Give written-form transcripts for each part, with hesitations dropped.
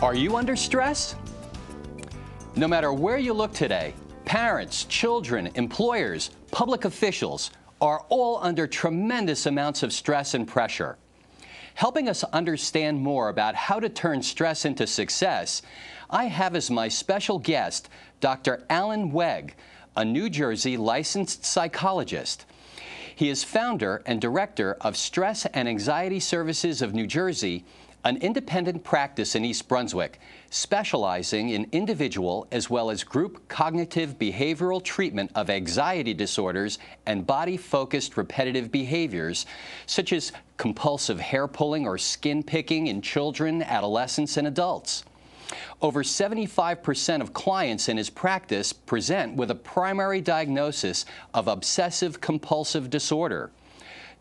Are you under stress? No matter where you look today, parents, children, employers, public officials are all under tremendous amounts of stress and pressure. Helping us understand more about how to turn stress into success, I have as my special guest Dr. Alan Weg, a New Jersey licensed psychologist. He is founder and director of Stress and Anxiety Services of New Jersey, an independent practice in East Brunswick, specializing in individual as well as group cognitive behavioral treatment of anxiety disorders and body-focused repetitive behaviors, such as compulsive hair pulling or skin picking in children, adolescents, and adults. Over 75% of clients in his practice present with a primary diagnosis of obsessive-compulsive disorder.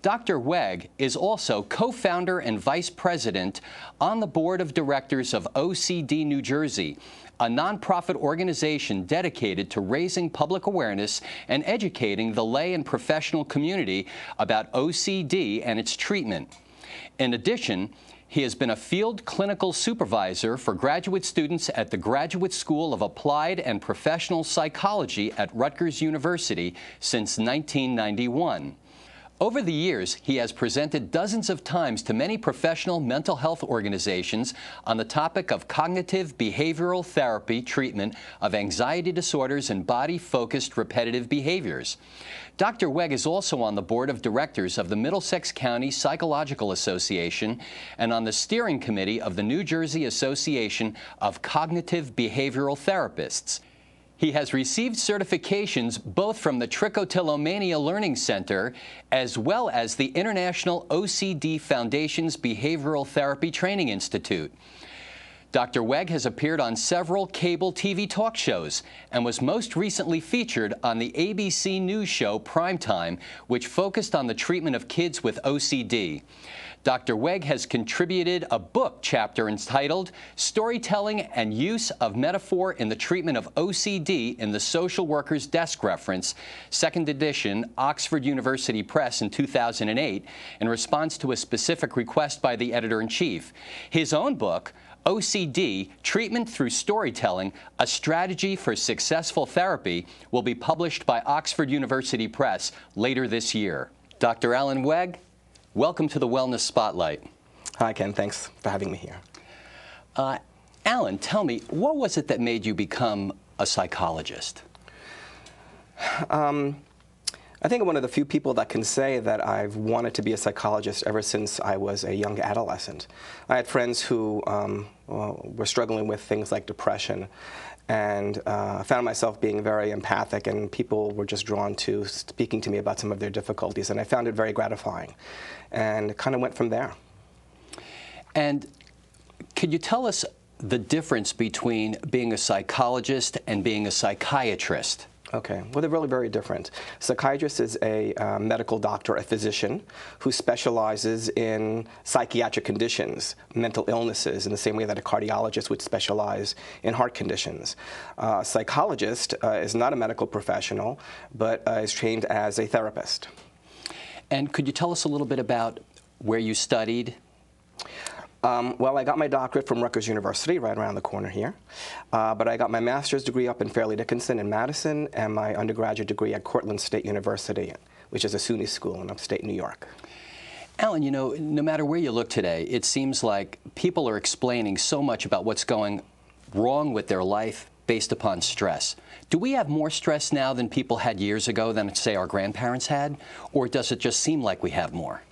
Dr. Weg is also co-founder and vice president on the board of directors of OCD New Jersey, a nonprofit organization dedicated to raising public awareness and educating the lay and professional community about OCD and its treatment. In addition, he has been a field clinical supervisor for graduate students at the Graduate School of Applied and Professional Psychology at Rutgers University since 1991. Over the years, he has presented dozens of times to many professional mental health organizations on the topic of cognitive behavioral therapy treatment of anxiety disorders and body-focused repetitive behaviors. Dr. Weg is also on the board of directors of the Middlesex County Psychological Association and on the steering committee of the New Jersey Association of Cognitive Behavioral Therapists. He has received certifications both from the Trichotillomania Learning Center as well as the International OCD Foundation's Behavioral Therapy Training Institute. Dr. Weg has appeared on several cable TV talk shows and was most recently featured on the ABC News show Primetime, which focused on the treatment of kids with OCD. Dr. Weg has contributed a book chapter entitled Storytelling and Use of Metaphor in the Treatment of OCD in the Social Worker's Desk Reference, 2nd edition, Oxford University Press in 2008, in response to a specific request by the editor-in-chief. His own book, OCD, Treatment Through Storytelling, A Strategy for Successful Therapy, will be published by Oxford University Press later this year. Dr. Alan Weg, welcome to the Wellness Spotlight. Hi, Ken. Thanks for having me here. Alan, tell me, what was it that made you become a psychologist? I think I'm one of the few people that can say that I've wanted to be a psychologist ever since I was a young adolescent. I had friends who were struggling with things like depression, and found myself being very empathic, and people were just drawn to speaking to me about some of their difficulties, and I found it very gratifying, and it kind of went from there. And could you tell us the difference between being a psychologist and being a psychiatrist? Okay, well, they're really very different. Psychiatrist is a medical doctor, a physician, who specializes in psychiatric conditions, mental illnesses, in the same way that a cardiologist would specialize in heart conditions. Psychologist is not a medical professional, but is trained as a therapist. And could you tell us a little bit about where you studied? Well, I got my doctorate from Rutgers University, right around the corner here. But I got my master's degree up in Fairleigh Dickinson in Madison, and my undergraduate degree at Cortland State University, which is a SUNY school in upstate New York. Alan, you know, no matter where you look today, it seems like people are explaining so much about what's going wrong with their life based upon stress. Do we have more stress now than people had years ago than, say, our grandparents had? Or does it just seem like we have more?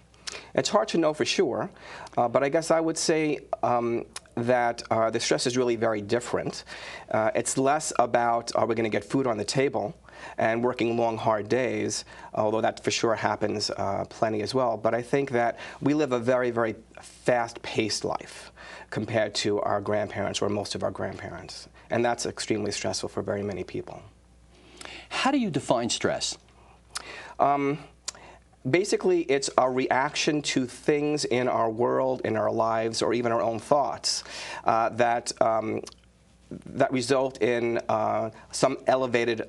It's hard to know for sure, but I guess I would say that the stress is really very different. It's less about are we going to get food on the table and working long, hard days, although that for sure happens plenty as well. But I think that we live a very, very fast-paced life compared to our grandparents or most of our grandparents. And that's extremely stressful for very many people. How do you define stress? Basically, it's a reaction to things in our world, in our lives, or even our own thoughts that that result in some elevated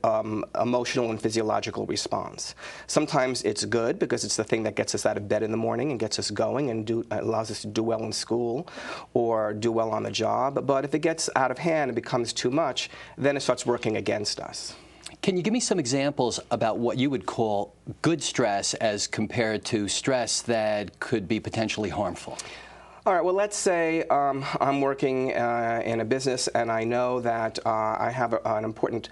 emotional and physiological response. Sometimes it's good because it's the thing that gets us out of bed in the morning and gets us going and allows us to do well in school or do well on the job. But if it gets out of hand and becomes too much, then it starts working against us. Can you give me some examples about what you would call good stress as compared to stress that could be potentially harmful? All right, well, let's say I'm working in a business and I know that I have an important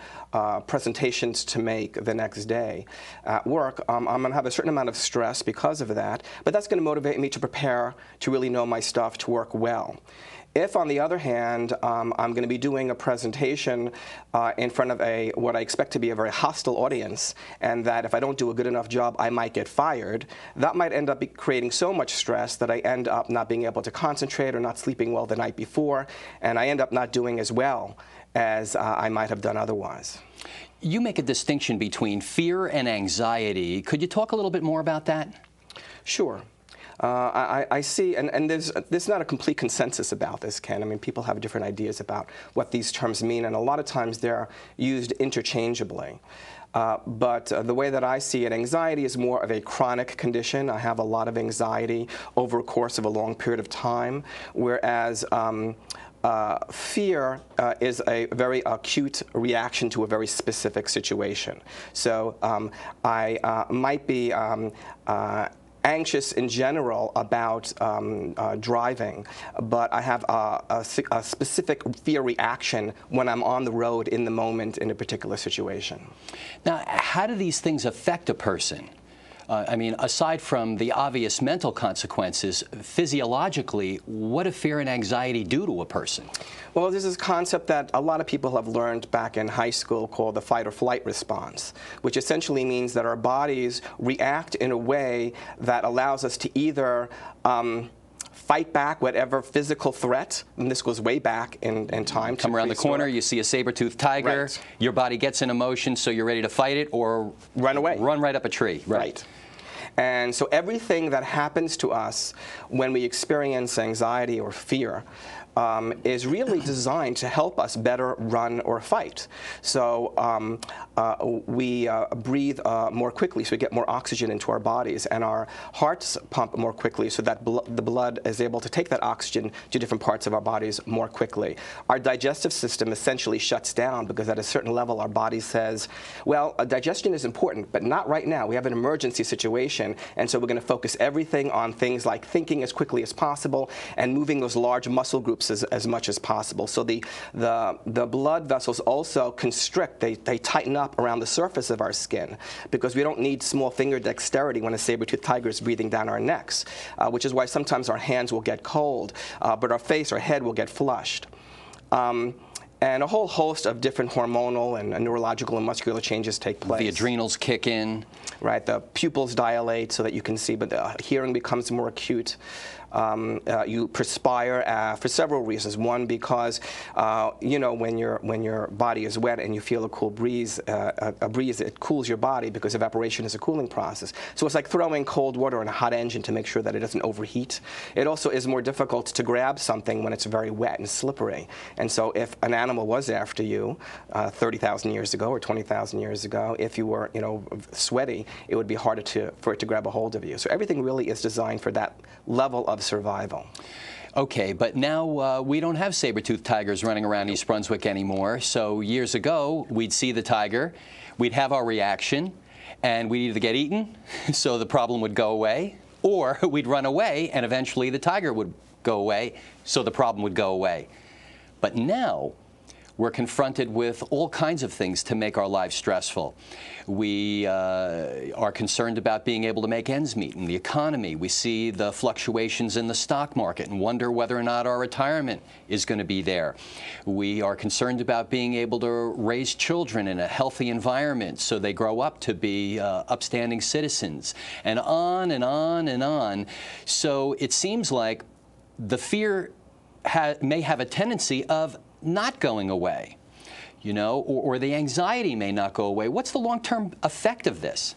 presentations to make the next day at work. I'm going to have a certain amount of stress because of that, but that's going to motivate me to prepare to really know my stuff to work well. If, on the other hand, I'm going to be doing a presentation in front of what I expect to be a very hostile audience, and that if I don't do a good enough job, I might get fired, that might end up creating so much stress that I end up not being able to concentrate or not sleeping well the night before, and I end up not doing as well as I might have done otherwise. You make a distinction between fear and anxiety. Could you talk a little bit more about that? Sure. I see, and there's not a complete consensus about this, Ken. I mean, people have different ideas about what these terms mean, and a lot of times they're used interchangeably. But the way that I see it, anxiety is more of a chronic condition. I have a lot of anxiety over a course of a long period of time, whereas fear is a very acute reaction to a very specific situation. So I might be anxious in general about driving, but I have a specific fear reaction when I'm on the road in the moment in a particular situation. Now, how do these things affect a person? I mean, aside from the obvious mental consequences, physiologically, what do fear and anxiety do to a person? Well, this is a concept that a lot of people have learned back in high school called the fight or flight response, which essentially means that our bodies react in a way that allows us to either fight back whatever physical threat, and this goes way back in time. Come around the corner, you see a saber-toothed tiger, right. Your body gets in motion, so you're ready to fight it, or run away. Run right up a tree. Right. And so everything that happens to us when we experience anxiety or fear is really designed to help us better run or fight. So we breathe more quickly, so we get more oxygen into our bodies, and our hearts pump more quickly so that the blood is able to take that oxygen to different parts of our bodies more quickly. Our digestive system essentially shuts down because at a certain level our body says, well, digestion is important, but not right now. We have an emergency situation, and so we're going to focus everything on things like thinking as quickly as possible and moving those large muscle groups as much as possible. So the blood vessels also constrict, they tighten up around the surface of our skin because we don't need small finger dexterity when a saber-toothed tiger is breathing down our necks, which is why sometimes our hands will get cold, but our face or head will get flushed. And a whole host of different hormonal and neurological and muscular changes take place. The adrenals kick in. Right, the pupils dilate so that you can see, but the hearing becomes more acute. You perspire for several reasons. One, because you know, when your body is wet and you feel a cool breeze, it cools your body because evaporation is a cooling process. So it's like throwing cold water on a hot engine to make sure that it doesn't overheat. It also is more difficult to grab something when it's very wet and slippery. And so if an animal was after you 30,000 years ago or 20,000 years ago, if you were, you know, sweaty, it would be harder for it to grab a hold of you. So everything really is designed for that level of survival. Okay, but now we don't have saber-toothed tigers running around East Brunswick anymore. So years ago, we'd see the tiger, we'd have our reaction, and we'd either get eaten, so the problem would go away, or we'd run away, and eventually the tiger would go away, so the problem would go away. But now, we're confronted with all kinds of things to make our lives stressful. We are concerned about being able to make ends meet in the economy. We see the fluctuations in the stock market and wonder whether or not our retirement is going to be there. We are concerned about being able to raise children in a healthy environment so they grow up to be upstanding citizens, and on and on and on. So it seems like the fear may have a tendency of not going away, you know, or the anxiety may not go away. What's the long-term effect of this?